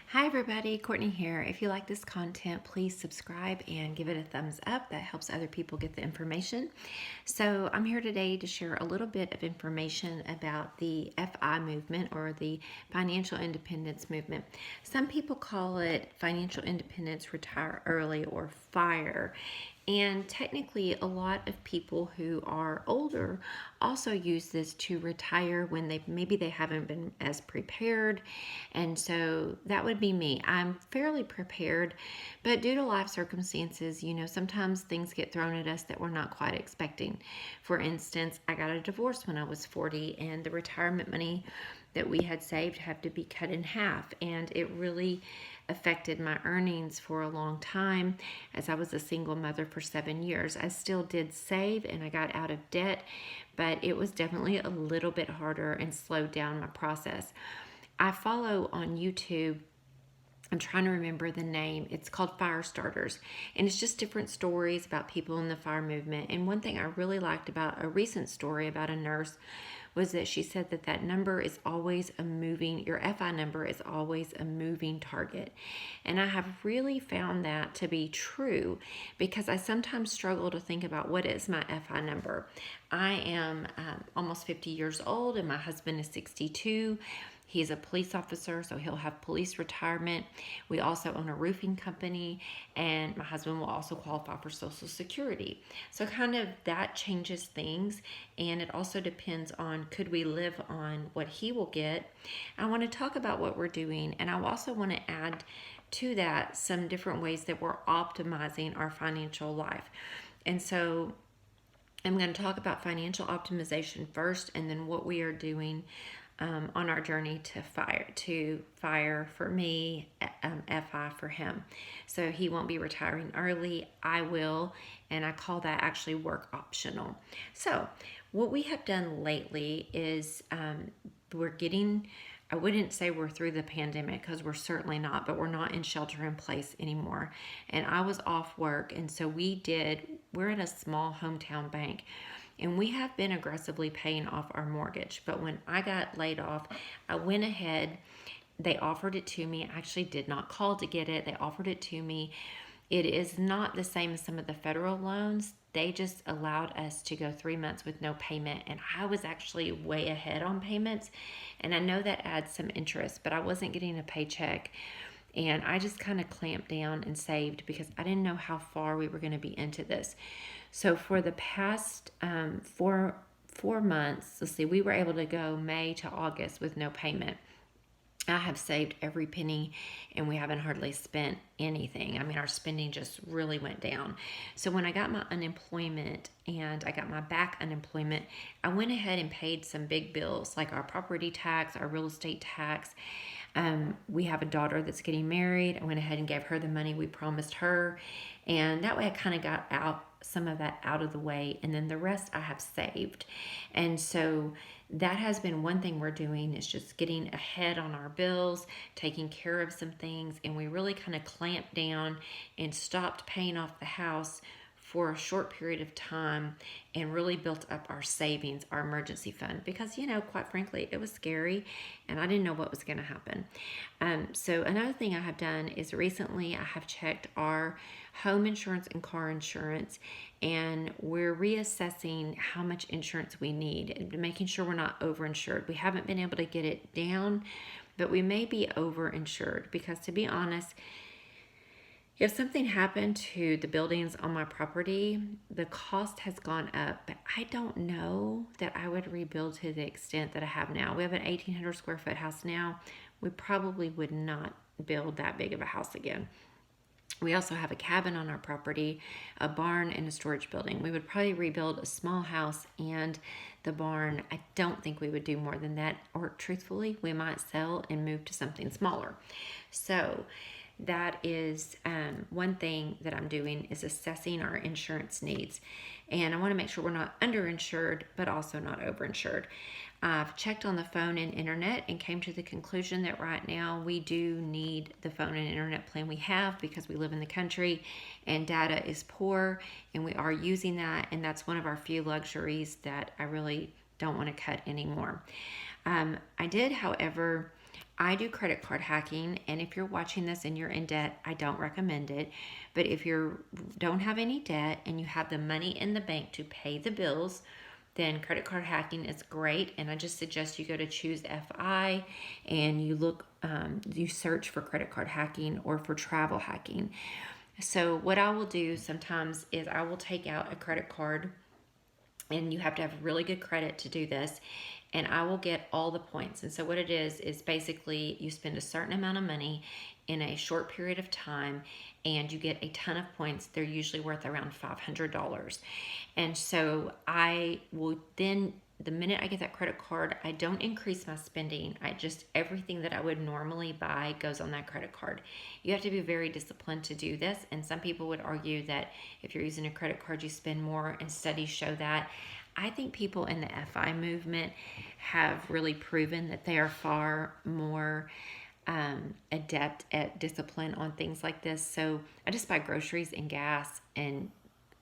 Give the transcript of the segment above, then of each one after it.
Hi everybody, Courtney here. If you like this content, please subscribe and give it a thumbs up. That helps other people get the information. So I'm here today to share a little bit of information about the FI movement or the financial independence movement. Some people call it financial independence, retire early, or FIRE. And technically, a lot of people who are older also use this to retire when maybe they haven't been as prepared. And so that would be me. I'm fairly prepared, but due to life circumstances, sometimes things get thrown at us that we're not quite expecting. For instance, I got a divorce when I was 40, and the retirement money that we had saved had to be cut in half, and it really affected my earnings for a long time as I was a single mother for 7 years. I still did save and I got out of debt, but it was definitely a little bit harder and slowed down my process. I follow on YouTube, I'm trying to remember the name. It's called Fire Starters, and it's just different stories about people in the fire movement. And one thing I really liked about a recent story about a nurse was that she said that number is always a moving, your FI number is always a moving target. And I have really found that to be true because I sometimes struggle to think about what is my FI number. I am almost 50 years old and my husband is 62. He's a police officer, so he'll have police retirement. We also own a roofing company, and my husband will also qualify for Social Security. So kind of that changes things, and it also depends on could we live on what he will get. I want to talk about what we're doing, and I also want to add to that some different ways that we're optimizing our financial life. And so I'm going to talk about financial optimization first, and then what we are doing on our journey to fire for me, FI for him. So he won't be retiring early. I will, and I call that actually work optional. So what we have done lately is we're getting. I wouldn't say we're through the pandemic because we're certainly not, but we're not in shelter in place anymore. And I was off work, and so we're at a small hometown bank, and we have been aggressively paying off our mortgage. But when I got laid off, I went ahead. They offered it to me. I actually did not call to get it. They offered it to me. It is not the same as some of the federal loans. They just allowed us to go 3 months with no payment, and I was actually way ahead on payments. And I know that adds some interest, but I wasn't getting a paycheck. And I just kind of clamped down and saved because I didn't know how far we were going to be into this. So for the past 4 months, let's see, we were able to go May to August with no payment. I have saved every penny and we haven't hardly spent anything. I mean, our spending just really went down. So when I got my unemployment and I got my back unemployment, I went ahead and paid some big bills like our property tax, our real estate tax. We have a daughter that's getting married. I went ahead and gave her the money we promised her. And that way I kind of got some of that out of the way, and then the rest I have saved. And so that has been one thing we're doing, is just getting ahead on our bills, taking care of some things, and we really kind of clamped down and stopped paying off the house for a short period of time and really built up our savings, our emergency fund, because, quite frankly, it was scary and I didn't know what was going to happen. So another thing I have done is recently I have checked our home insurance and car insurance, and we're reassessing how much insurance we need and making sure we're not overinsured. We haven't been able to get it down, but we may be overinsured because, to be honest, if something happened to the buildings on my property, the cost has gone up, but I don't know that I would rebuild to the extent that I have now. We have an 1,800 square foot house now. We probably would not build that big of a house again. We also have a cabin on our property, a barn, and a storage building. We would probably rebuild a small house and the barn. I don't think we would do more than that, or truthfully, we might sell and move to something smaller. So that is one thing that I'm doing, is assessing our insurance needs. And I want to make sure we're not underinsured, but also not overinsured. I've checked on the phone and internet and came to the conclusion that right now we do need the phone and internet plan we have because we live in the country and data is poor, and we are using that. And that's one of our few luxuries that I really don't want to cut anymore. I did, however, I do credit card hacking, and if you're watching this and you're in debt, I don't recommend it. But if you don't have any debt and you have the money in the bank to pay the bills, then credit card hacking is great. And I just suggest you go to Choose FI and you look, you search for credit card hacking or for travel hacking. So what I will do sometimes is I will take out a credit card, and you have to have really good credit to do this, and I will get all the points. And so what it is basically you spend a certain amount of money in a short period of time and you get a ton of points. They're usually worth around $500. And so I will then, the minute I get that credit card, I don't increase my spending. I just, everything that I would normally buy goes on that credit card. You have to be very disciplined to do this. And some people would argue that if you're using a credit card, you spend more, and studies show that. I think people in the FI movement have really proven that they are far more adept at discipline on things like this. So I just buy groceries and gas, and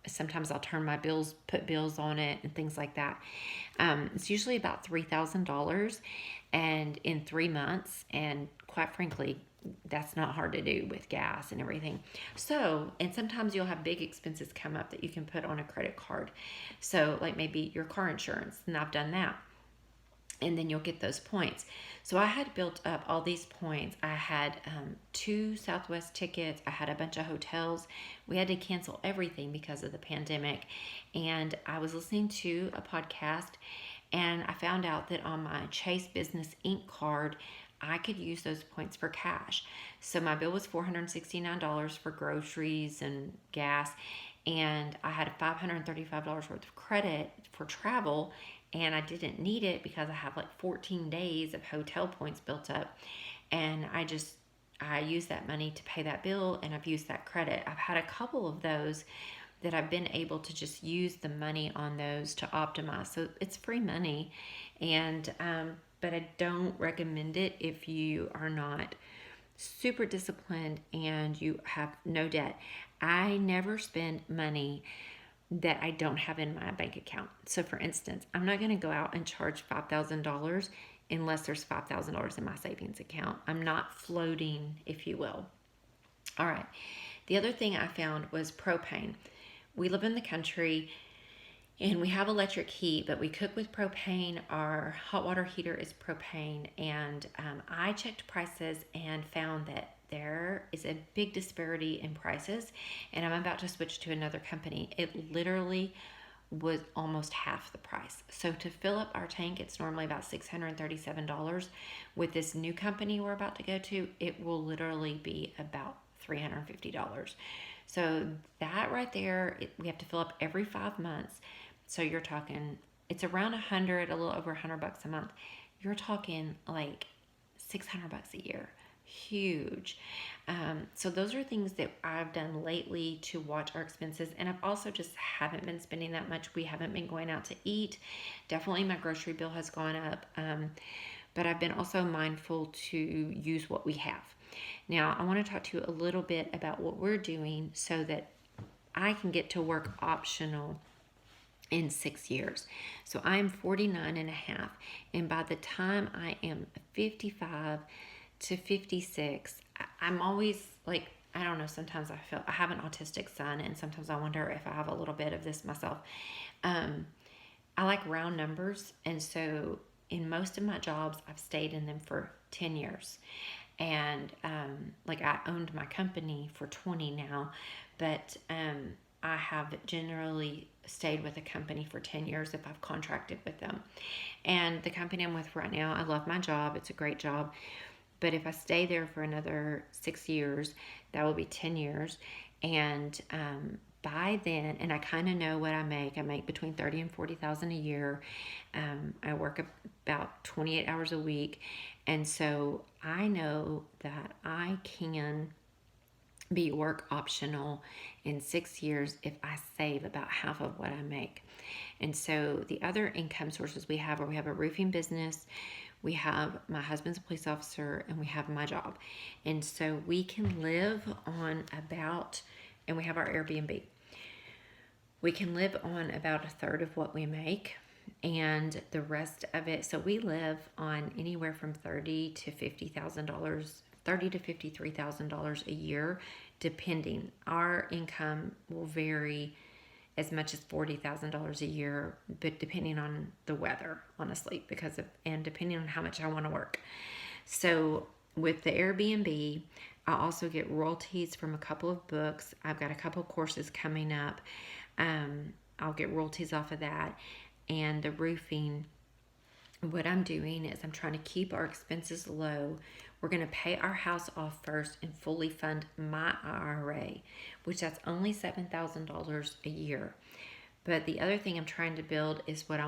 sometimes I'll turn my bills, put bills on it, and things like that. It's usually about $3,000 and in 3 months, and quite frankly, that's not hard to do with gas and everything. So, and sometimes you'll have big expenses come up that you can put on a credit card. So, like maybe your car insurance, and I've done that. And then you'll get those points. So I had built up all these points. I had 2 Southwest tickets. I had a bunch of hotels. We had to cancel everything because of the pandemic. And I was listening to a podcast, and I found out that on my Chase Business Inc. card, I could use those points for cash. So my bill was $469 for groceries and gas, and I had $535 worth of credit for travel, and I didn't need it because I have like 14 days of hotel points built up, and I used that money to pay that bill, and I've used that credit. I've had a couple of those that I've been able to just use the money on those to optimize. So it's free money, and but I don't recommend it if you are not super disciplined and you have no debt. I never spend money that I don't have in my bank account. So for instance, I'm not going to go out and charge $5,000 unless there's $5,000 in my savings account. I'm not floating, if you will. All right. The other thing I found was propane. We live in the country and we have electric heat, but we cook with propane. Our hot water heater is propane. And I checked prices and found that there is a big disparity in prices. And I'm about to switch to another company. It literally was almost half the price. So to fill up our tank, it's normally about $637. With this new company we're about to go to, it will literally be about $350. So that right there, we have to fill up every 5 months. So you're talking, it's around 100, a little over $100 a month. You're talking like $600 a year. Huge. So those are things that I've done lately to watch our expenses. And I've also just haven't been spending that much. We haven't been going out to eat. Definitely my grocery bill has gone up. But I've been also mindful to use what we have. Now, I want to talk to you a little bit about what we're doing so that I can get to work optional in 6 years. So I'm 49 and a half. And by the time I am 55 to 56, I'm always like, I don't know, sometimes I feel I have an autistic son, and sometimes I wonder if I have a little bit of this myself. I like round numbers. And so in most of my jobs, I've stayed in them for 10 years. And like I owned my company for 20 now, but I have generally stayed with a company for 10 years if I've contracted with them. And the company I'm with right now, I love my job. It's a great job. But if I stay there for another 6 years, that will be 10 years. And by then, and I kind of know what I make between 30 and 40,000 a year. I work about 28 hours a week. And so I know that I can be work optional in 6 years if I save about half of what I make. And so the other income sources we have are we have a roofing business, we have my husband's a police officer, and we have my job. And so we can live on about, and we have our Airbnb. We can live on about a third of what we make. and the rest of it. So we live on anywhere from $30,000 to $50,000, $30,000 to $53,000 a year, depending. Our income will vary as much as $40,000 a year, but depending on the weather, honestly, and depending on how much I want to work. So with the Airbnb, I also get royalties from a couple of books. I've got a couple of courses coming up. I'll get royalties off of that. And the roofing, what I'm doing is I'm trying to keep our expenses low. We're going to pay our house off first and fully fund my IRA, which that's only $7,000 a year. But the other thing I'm trying to build is what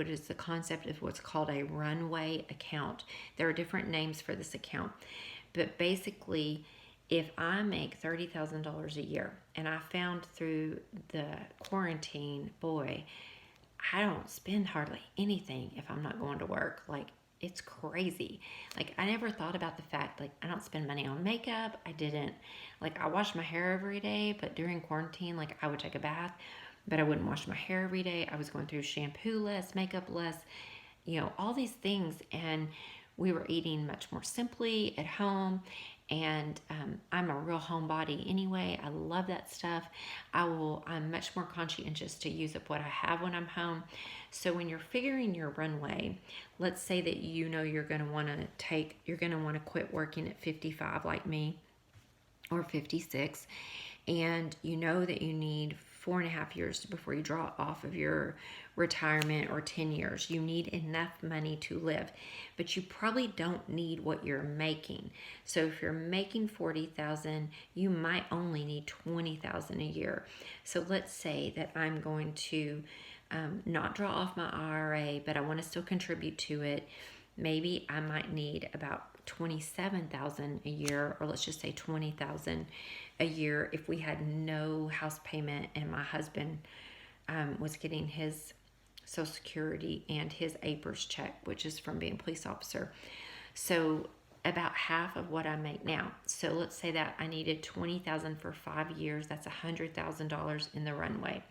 is the concept of what's called a runway account. There are different names for this account, but basically, if I make $30,000 a year, and I found through the quarantine, boy, I don't spend hardly anything if I'm not going to work. Like, it's crazy. Like, I never thought about the fact, like, I don't spend money on makeup. I wash my hair every day, but during quarantine, like, I would take a bath, but I wouldn't wash my hair every day. I was going through shampoo less, makeup less, all these things. And we were eating much more simply at home. And I'm a real homebody anyway. I love that stuff. I'm much more conscientious to use up what I have when I'm home. So when you're figuring your runway, let's say that you're going to want to quit working at 55 like me, or 56, and you know that you need 4.5 years before you draw off of your retirement, or 10 years. You need enough money to live, but you probably don't need what you're making. So if you're making 40,000, you might only need 20,000 a year. So let's say that I'm going to not draw off my IRA, but I want to still contribute to it. Maybe I might need about 27,000 a year, or let's just say 20,000 a year if we had no house payment and my husband was getting his Social Security and his APRS check, which is from being a police officer. So about half of what I make now. So let's say that I needed 20,000 for 5 years. That's $100,000 in the runway.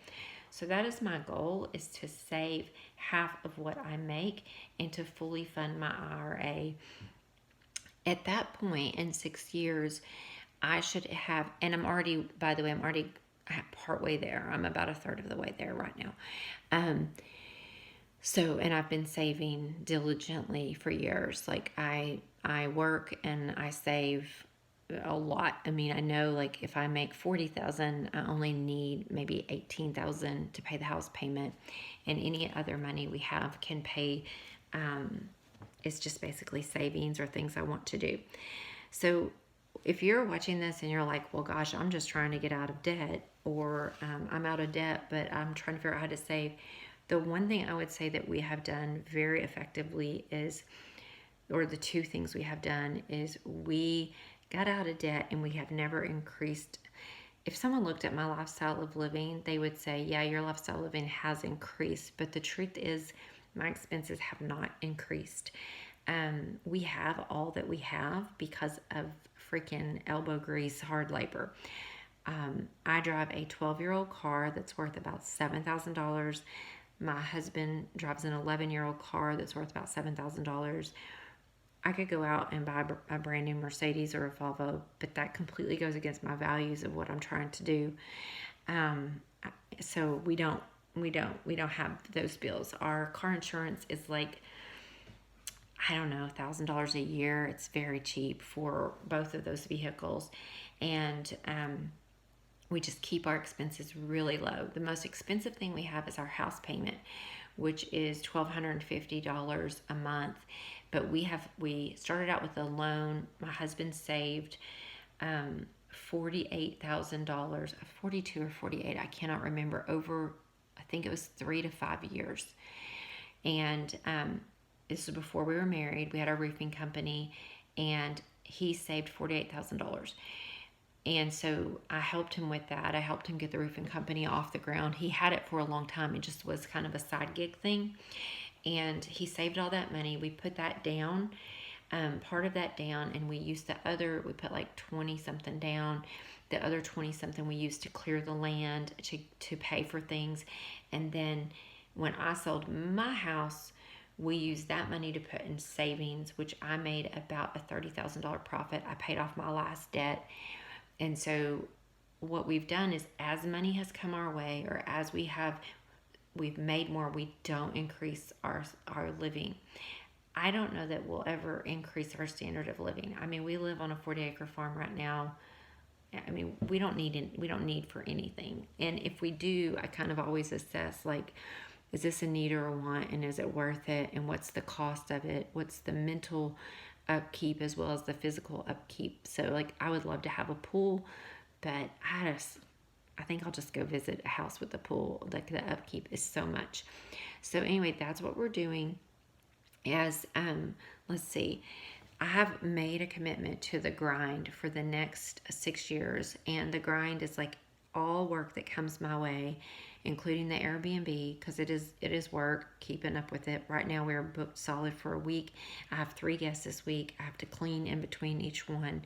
So that is my goal, is to save half of what I make and to fully fund my IRA. At that point, in 6 years, I should have, and I'm already partway there. I'm about a third of the way there right now. And I've been saving diligently for years. Like, I work and I save a lot. I mean, I know, like, if I make 40,000, I only need maybe 18,000 to pay the house payment, and any other money we have can pay. It's just basically savings or things I want to do. So if you're watching this and you're like, well, gosh, I'm just trying to get out of debt, or I'm out of debt, but I'm trying to figure out how to save. The one thing I would say that we have done very effectively the two things we have done is we got out of debt, and we have never increased. If someone looked at my lifestyle of living, they would say, yeah, your lifestyle of living has increased. But the truth is, my expenses have not increased. We have all that we have because of freaking elbow grease, hard labor. I drive a 12-year-old car that's worth about $7,000. My husband drives an 11-year-old car that's worth about $7,000. I could go out and buy a brand new Mercedes or a Volvo, but that completely goes against my values of what I'm trying to do. So we don't have those bills. Our car insurance is like, I don't know, $1,000 a year. It's very cheap for both of those vehicles. And we just keep our expenses really low. The most expensive thing we have is our house payment, which is $1,250 a month. But we started out with a loan. My husband saved $48,000, 42 or 48, I cannot remember, over, I think it was 3 to 5 years. And this was before we were married. We had our roofing company, and he saved $48,000. And so I helped him with that. I helped him get the roofing company off the ground. He had it for a long time. It just was kind of a side gig thing. And he saved all that money. We put that down, part of that down, and we used we put like 20 something down. The other 20 something we used to clear the land, to pay for things. And then when I sold my house, we used that money to put in savings, which I made about a $30,000 profit. I paid off my last debt. And so what we've done is, as money has come our way, or as we've made more, we don't increase our living. I don't know that we'll ever increase our standard of living. I mean, we live on a 40-acre farm right now. I mean, we don't need for anything. And if we do, I kind of always assess, like, is this a need or a want, and is it worth it, and what's the cost of it? What's the mental upkeep as well as the physical upkeep? So, like, I would love to have a pool, but I think I'll just go visit a house with a pool. Like, the upkeep is so much. So anyway, that's what we're doing. As let's see, I have made a commitment to the grind for the next 6 years, and the grind is like all work that comes my way, including the Airbnb, because it is work keeping up with it. Right now we're booked solid for a week. I have 3 guests this week. I have to clean in between each one,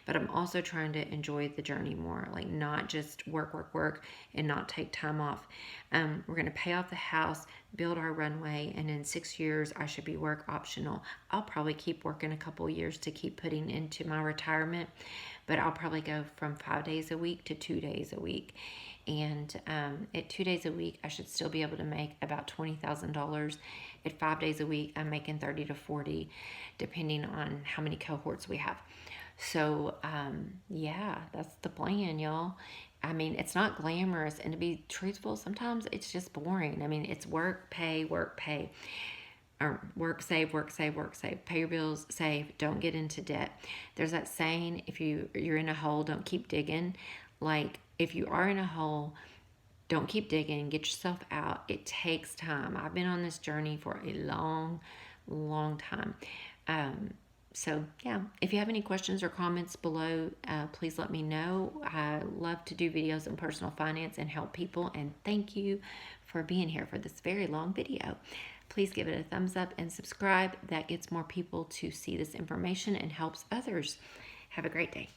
but I'm also trying to enjoy the journey more, like not just work and not take time off. We're going to pay off the house, build our runway, and in 6 years I should be work optional. I'll probably keep working a couple years to keep putting into my retirement, but I'll probably go from 5 days a week to 2 days a week. And at 2 days a week, I should still be able to make about $20,000. At 5 days a week, I'm making 30 to 40, depending on how many cohorts we have. So yeah, that's the plan, y'all. I mean, it's not glamorous, and to be truthful, sometimes it's just boring. I mean, it's work, pay, or work, save, work, save, work, save. Pay your bills, save. Don't get into debt. There's that saying, if you're in a hole, don't keep digging. Like, if you are in a hole, don't keep digging. Get yourself out. It takes time. I've been on this journey for a long, long time. So yeah, if you have any questions or comments below, please let me know. I love to do videos on personal finance and help people. And thank you for being here for this very long video. Please give it a thumbs up and subscribe. That gets more people to see this information and helps others. Have a great day.